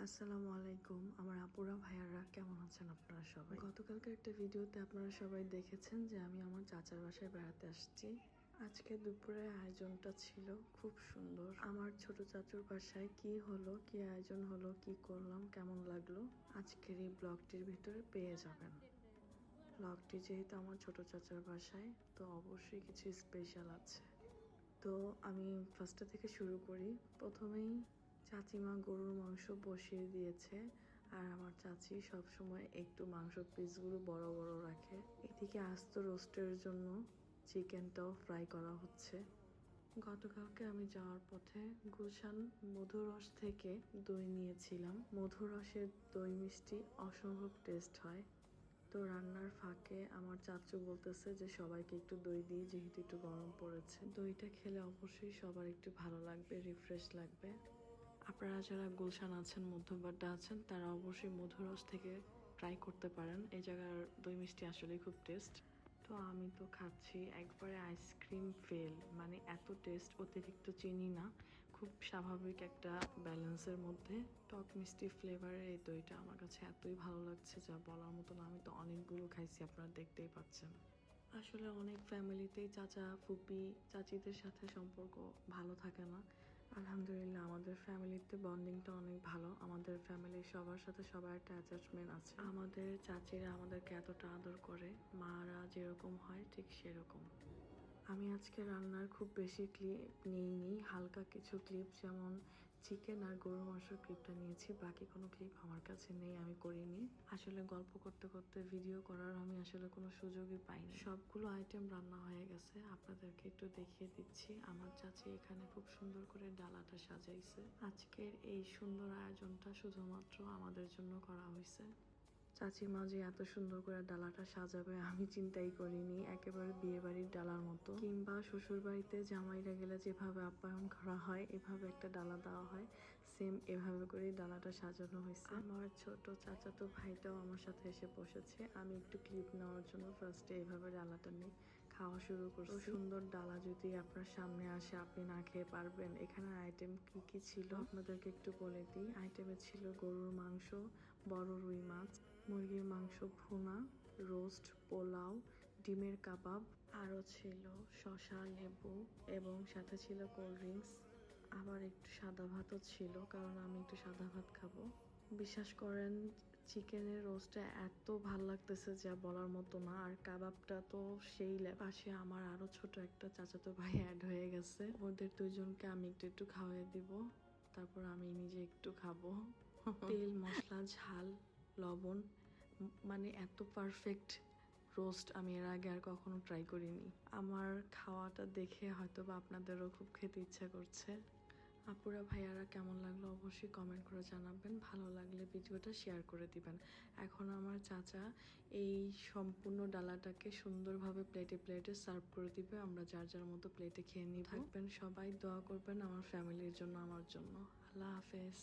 আসসালামু আলাইকুম আমার আপুরা ভাইয়ারা কেমন আছেন আপনারা সবাই। গতকালকে একটা ভিডিওতে আপনারা সবাই দেখেছেন যে আমি আমার চাচার বাসায় বেড়াতে আসছি। আজকে দুপুরে আয়োজনটা ছিল খুব সুন্দর। আমার ছোট চাচুর বাসায় কি হলো, কি আয়োজন হলো, কি করলাম, কেমন লাগলো আজকের এই ব্লগটির ভিতরে পেয়ে যাবেন। ব্লগটি যেহেতু আমার ছোট চাচার বাসায়, তো অবশ্যই কিছু স্পেশাল আছে। তো আমি ফার্স্টে থেকে শুরু করি। প্রথমেই চাচিমা গরুর মাংস বসিয়ে দিয়েছে, আর আমার চাচি সবসময় একটু মাংস পিসগুলো বড় বড় রাখে। এদিকে আস্ত রোস্টের জন্য চিকেনটাও ফ্রাই করা হচ্ছে। গতকালকে আমি যাওয়ার পথে গুলশান মধুরস থেকে দই নিয়েছিলাম। মধুরসের দই মিষ্টি অসম্ভব টেস্ট হয়। তো রান্নার ফাঁকে আমার চাচু বলতেছে যে সবাইকে একটু দই দিই, যেহেতু একটু গরম পড়েছে। দইটা খেলে অবশ্যই সবার একটু ভালো লাগবে, রিফ্রেশ লাগবে। আপনারা যারা গুলশান আছেন, মধ্যবাড্ডা আছেন, তারা অবশ্যই মধুরস থেকে ট্রাই করতে পারেন। এই জায়গার দই মিষ্টি আসলেই খুব টেস্ট। তো আমি তো খাচ্ছি একবারে আইসক্রিম ফেল, মানে এত টেস্ট, অতিরিক্ত চিনি না, খুব স্বাভাবিক একটা ব্যালেন্সের মধ্যে টক মিষ্টি ফ্লেভারের এই দইটা আমার কাছে এতই ভালো লাগছে যা বলার মতো না। আমি তো অনেকগুলো খাইছি, আপনারা দেখতেই পাচ্ছেন। আসলে অনেক ফ্যামিলিতেই চাচা ফুপি চাচিদের সাথে সম্পর্ক ভালো থাকে না। আলহামদুলিল্লাহ আমাদের ফ্যামিলিতে বন্ডিংটা অনেক ভালো। আমাদের ফ্যামিলির সবার সাথে সবার একটা অ্যাটাচমেন্ট আছে। আমাদের চাচিরা আমাদেরকে এতটা আদর করে, মারা যেরকম হয় ঠিক সেরকম। আমি আজকে রান্নার খুব বেশি ক্লিপ নিইনি, হালকা কিছু ক্লিপ, যেমন চিকেন আর গরুর মাংসের ক্লিপটা নিয়েছি। বাকি কোনো ক্লিপ আমার কাছে নেই, আমি করিনি। আসলে গল্প করতে করতে ভিডিও করার আমি আসলে কোনো সুযোগই পাইনি। সবগুলো আইটেম রান্না হয়ে গেছে, আপনাদেরকে একটু দেখিয়ে দিচ্ছি। আমার চাচি এখানে খুব সুন্দর করে ডালাটা সাজাইছে। আজকের এই সুন্দর আয়োজনটা শুধুমাত্র আমাদের জন্য করা হয়েছে। চাচিমা যে এত সুন্দর করে ডালাটা সাজাবে আমি চিন্তাই করিনি। একেবারে বিয়ে বাড়ির ডালার মতো, কিংবা শ্বশুর বাড়িতে জামাইরা গেলে যেভাবে আপ্যায়ন করা হয়, এভাবে একটা ডালা দেওয়া হয়, সেম এভাবে করে ডালাটা সাজানো হয়েছে। আমার ছোট চাচাতো ভাইটাও আমার সাথে এসে বসেছে। আমি একটু ক্লিপ নেওয়ার জন্য ফার্স্টে এভাবে ডালাটা নিয়ে খাওয়া শুরু করছি। সুন্দর ডালা যদি আপনার সামনে আসে, আপনি না খেয়ে পারবেন? এখানে আইটেম কি কি ছিল আপনাদেরকে একটু বলে দিই। আইটেমে ছিল গরুর মাংস, বড় রুই মাছ, মুরগির মাংস ভুনা, রোস্ট, পোলাও, ডিমের কাবাব, আরও ছিল শসা, লেবু এবং সাথে ছিল কোল্ড ড্রিঙ্কস। আবার একটু সাদা ভাতও ছিল, কারণ আমি একটু সাদা ভাত খাবো। বিশ্বাস করেন, চিকেনের রোস্টটা এত ভাল লাগতেছে যা বলার মতো না। আর কাবাবটা তো সেই পাশে আমার আরো ছোট একটা চাচাতো ভাই অ্যাড হয়ে গেছে। ওদের দুইজনকে আমি একটু একটু খাওয়াই দিব, তারপর আমি নিজে একটু খাবো। তেল, মশলা, ঝাল, লবণ, মানে এত পারফেক্ট রোস্ট আমি এর আগে আর কখনো ট্রাই করিনি। আমার খাওয়াটা দেখে হয়তো বা আপনাদেরও খুব খেতে ইচ্ছা করছে। আপুরা ভাইয়ারা কেমন লাগলো অবশ্যই কমেন্ট করে জানাবেন। ভালো লাগলে ভিডিওটা শেয়ার করে দিবেন। এখন আমার চাচা এই সম্পূর্ণ ডালাটাকে সুন্দরভাবে প্লেটে প্লেটে সার্ভ করে দিবে। আমরা যার যার মতো প্লেটে খেয়ে নিব। থাকবেন সবাই, দোয়া করবেন আমার ফ্যামিলির জন্য, আমার জন্য। আল্লাহ হাফেজ।